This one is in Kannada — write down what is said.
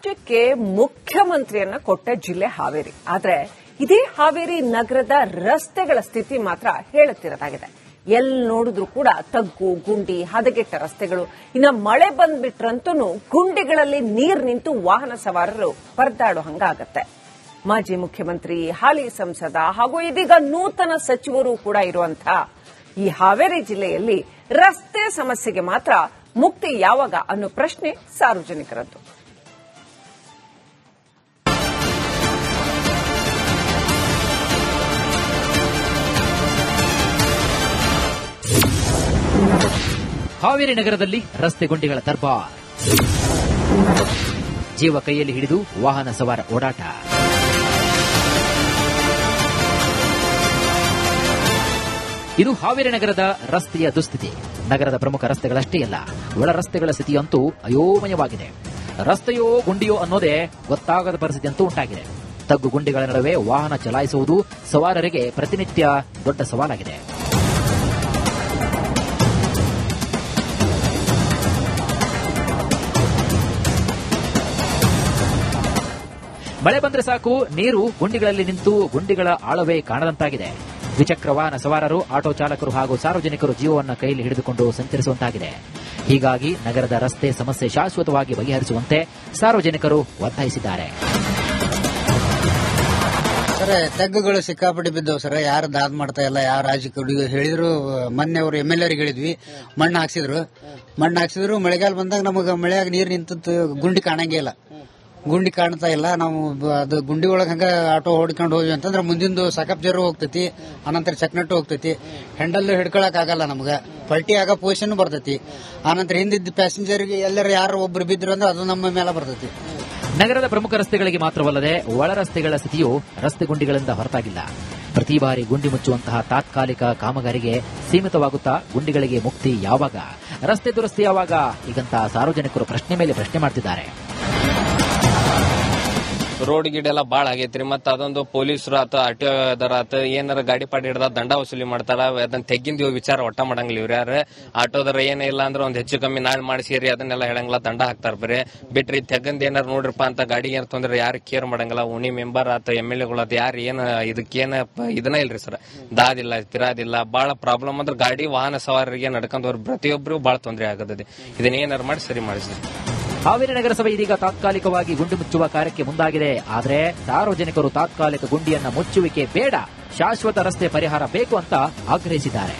ರಾಜ್ಯಕ್ಕೆ ಮುಖ್ಯಮಂತ್ರಿಯನ್ನ ಕೊಟ್ಟ ಜಿಲ್ಲೆ ಹಾವೇರಿ. ಆದ್ರೆ ಇದೇ ಹಾವೇರಿ ನಗರದ ರಸ್ತೆಗಳ ಸ್ಥಿತಿ ಮಾತ್ರ ಹೇಳುತ್ತಿರೋದಾಗಿದೆ. ಎಲ್ಲಿ ನೋಡಿದ್ರು ಕೂಡ ತಗ್ಗು, ಗುಂಡಿ, ಹದಗೆಟ್ಟ ರಸ್ತೆಗಳು. ಇನ್ನು ಮಳೆ ಬಂದ್ಬಿಟ್ರಂತೂ ಗುಂಡಿಗಳಲ್ಲಿ ನೀರು ನಿಂತು ವಾಹನ ಸವಾರರು ಪರದಾಡೋ ಹಂಗಾಗತ್ತೆ. ಮಾಜಿ ಮುಖ್ಯಮಂತ್ರಿ, ಹಾಲಿ ಸಂಸದ ಹಾಗೂ ಇದೀಗ ನೂತನ ಸಚಿವರು ಕೂಡ ಇರುವಂತಹ ಈ ಹಾವೇರಿ ಜಿಲ್ಲೆಯಲ್ಲಿ ರಸ್ತೆ ಸಮಸ್ಯೆಗೆ ಮಾತ್ರ ಮುಕ್ತಿ ಯಾವಾಗ ಅನ್ನೋ ಪ್ರಶ್ನೆ ಸಾರ್ವಜನಿಕರದ್ದು. ಹಾವೇರಿ ನಗರದಲ್ಲಿ ರಸ್ತೆ ಗುಂಡಿಗಳ ದರ್ಬಾರ್. ಜೀವ ಕೈಯಲ್ಲಿ ಹಿಡಿದು ವಾಹನ ಸವಾರ ಓಡಾಟ. ಇದು ಹಾವೇರಿ ನಗರದ ರಸ್ತೆಯ ದುಸ್ಥಿತಿ. ನಗರದ ಪ್ರಮುಖ ರಸ್ತೆಗಳಷ್ಟೇ ಅಲ್ಲ, ಒಳ ರಸ್ತೆಗಳ ಸ್ಥಿತಿಯಂತೂ ಅಯೋಮಯವಾಗಿದೆ. ರಸ್ತೆಯೋ ಗುಂಡಿಯೋ ಅನ್ನೋದೇ ಗೊತ್ತಾಗದ ಪರಿಸ್ಥಿತಿ ಅಂತೂ ಉಂಟಾಗಿದೆ. ತಗ್ಗು ಗುಂಡಿಗಳ ನಡುವೆ ವಾಹನ ಚಲಾಯಿಸುವುದು ಸವಾರರಿಗೆ ಪ್ರತಿನಿತ್ಯ ದೊಡ್ಡ ಸವಾಲಾಗಿದೆ. ಮಳೆ ಬಂದ್ರೆ ಸಾಕು, ನೀರು ಗುಂಡಿಗಳಲ್ಲಿ ನಿಂತು ಗುಂಡಿಗಳ ಆಳವೇ ಕಾಣದಂತಾಗಿದೆ. ದ್ವಿಚಕ್ರ ವಾಹನ ಸವಾರರು, ಆಟೋ ಚಾಲಕರು ಹಾಗೂ ಸಾರ್ವಜನಿಕರು ಜೀವವನ್ನು ಕೈಯಲ್ಲಿ ಹಿಡಿದುಕೊಂಡು ಸಂಚರಿಸುವಂತಾಗಿದೆ. ಹೀಗಾಗಿ ನಗರದ ರಸ್ತೆ ಸಮಸ್ಯೆ ಶಾಶ್ವತವಾಗಿ ಬಗೆಹರಿಸುವಂತೆ ಸಾರ್ವಜನಿಕರು ಒತ್ತಾಯಿಸಿದ್ದಾರೆ. ಸರ್, ತಗ್ಗುಗಳು ಸಿಕ್ಕಾಪಟ್ಟಿ ಬಿದ್ದವು ಸರ್. ಯಾರು ದಾದ್ ಮಾಡ್ತಾ ಇಲ್ಲ, ಯಾವ ರಾಜಕೀಯ ಹೇಳಿದ್ರು. ಮೊನ್ನೆ ಅವರು MLA ಅವರಿಗೆ ಹೇಳಿದ್ವಿ, ಮಣ್ಣು ಹಾಕ್ಸಿದ್ರು. ಮಳೆಗಾಲ ಬಂದಾಗ ನಮಗೆ ಮಳೆಯಾಗ ನೀರು ನಿಂತದ್ದು ಗುಂಡಿ ಕಾಣಂಗೇ ಇಲ್ಲ. ಗುಂಡಿ ಕಾಣ್ತಾ ಇಲ್ಲ. ನಾವು ಅದು ಗುಂಡಿ ಒಳಗೆ ಹಂಗ ಆಟೋ ಹೊಡ್ಕೊಂಡು ಹೋದ್ವಿ ಅಂತಂದ್ರೆ ಮುಂದಿಂದು ಸಕಪ್ ಜರು ಹೋಗ್ತೈತಿ, ಆನಂತರ ಚಕ್ನಟ್ಟು ಹೋಗ್ತೈತಿ. ಹೆಂಡಲ್ ಹಿಡ್ಕೊಳಕ್ ಆಗಲ್ಲ ನಮ್ಗೆ. ಪಲ್ಟಿ ಆಗ ಪೊಸಿಷನ್ ಬರ್ತೈತಿ. ಆನಂತರ ಹಿಂದಿದ್ದ ಪ್ಯಾಸೆಂಜರ್ಗೆ ಎಲ್ಲರೂ ಯಾರು ಒಬ್ರು ಬಿದ್ರು ಅಂದ್ರೆ ಅದು ನಮ್ಮ ಮೇಲೆ ಬರ್ತೈತಿ. ನಗರದ ಪ್ರಮುಖ ರಸ್ತೆಗಳಿಗೆ ಮಾತ್ರವಲ್ಲದೆ ಒಳ ರಸ್ತೆಗಳ ಸ್ಥಿತಿಯು ರಸ್ತೆ ಗುಂಡಿಗಳಿಂದ ಹೊರತಾಗಿಲ್ಲ. ಪ್ರತಿ ಬಾರಿ ಗುಂಡಿ ಮುಚ್ಚುವಂತಹ ತಾತ್ಕಾಲಿಕ ಕಾಮಗಾರಿಗೆ ಸೀಮಿತವಾಗುತ್ತಾ ಗುಂಡಿಗಳಿಗೆ ಮುಕ್ತಿ ಯಾವಾಗ, ರಸ್ತೆ ದುರಸ್ತಿ ಯಾವಾಗ, ಹೀಗಂತ ಸಾರ್ವಜನಿಕರು ಪ್ರಶ್ನೆ ಮೇಲೆ ಪ್ರಶ್ನೆ ಮಾಡ್ತಿದ್ದಾರೆ. ರೋಡ್ ಗಿಡ ಎಲ್ಲ ಬಾಳ ಆಗೈತ್ರಿ. ಮತ್ತ ಅದೊಂದು ಪೊಲೀಸರು ಆತ ಆಟೋ ಆತ ಏನಾರ ಗಾಡಿ ಪಾಡಿ ಹಿಡ್ದ ದಂಡ ವಸೂಲಿ ಮಾಡ್ತಾರ. ಅದನ್ನ ತೆಗ್ಗಿಂದ ವಿಚಾರ ಒಟ್ಟ ಮಾಡಂಗಿಲ್ಲ. ಇವ್ರು ಯಾರು ಆಟೋದರ ಏನೇ ಇಲ್ಲ ಅಂದ್ರೆ ಒಂದ್ ಹೆಚ್ಚು ಕಮ್ಮಿ ನಾಳೆ ಮಾಡಿಸಿರಿ ಅದನ್ನೆಲ್ಲ ಹೇಳಂಗಿಲ್ಲ, ದಂಡ ಹಾಕ್ತಾರ. ಬರೀ ಬಿಟ್ರಿ ತೆಗಂದ್ ಏನಾರ ನೋಡ್ರಿಪ್ಪ ಅಂತ ಗಾಡಿ ಏನ್ ತೊಂದ್ರೆ ಯಾರು ಕೇರ್ ಮಾಡಂಗಿಲ್ಲ. ಉಣಿ ಮೆಂಬರ್ ಆತ MLA ಗಳು ಆತ ಯಾರು ಏನ್ ಇದಕ್ಕೇನ ಇದನ್ನ ಇಲ್ರಿ ಸರ್. ದಾದಿಲ್ಲ, ತಿರಾದಿಲ್ಲ, ಬಾಳ ಪ್ರಾಬ್ಲಮ್ ಅಂದ್ರೆ ಗಾಡಿ ವಾಹನ ಸವಾರರಿಗೆ ನಡ್ಕೊಂಡವ್ರು ಪ್ರತಿಯೊಬ್ಬರು ಬಾಳ ತೊಂದರೆ ಆಗತ್ತದೆ. ಇದನ್ನ ಏನಾರು ಮಾಡಿ ಸರಿ ಮಾಡಿಸಿ. ಹಾವೇರಿ ನಗರಸಭೆ ಇದೀಗ ತಾತ್ಕಾಲಿಕವಾಗಿ ಗುಂಡಿ ಮುಚ್ಚುವ ಕಾರ್ಯಕ್ಕೆ ಮುಂದಾಗಿದೆ. ಆದರೆ ಸಾರ್ವಜನಿಕರು ತಾತ್ಕಾಲಿಕ ಗುಂಡಿಯನ್ನ ಮುಚ್ಚುವಿಕೆ ಬೇಡ, ಶಾಶ್ವತ ರಸ್ತೆ ಪರಿಹಾರ ಬೇಕು ಅಂತ ಆಗ್ರಹಿಸಿದ್ದಾರೆ.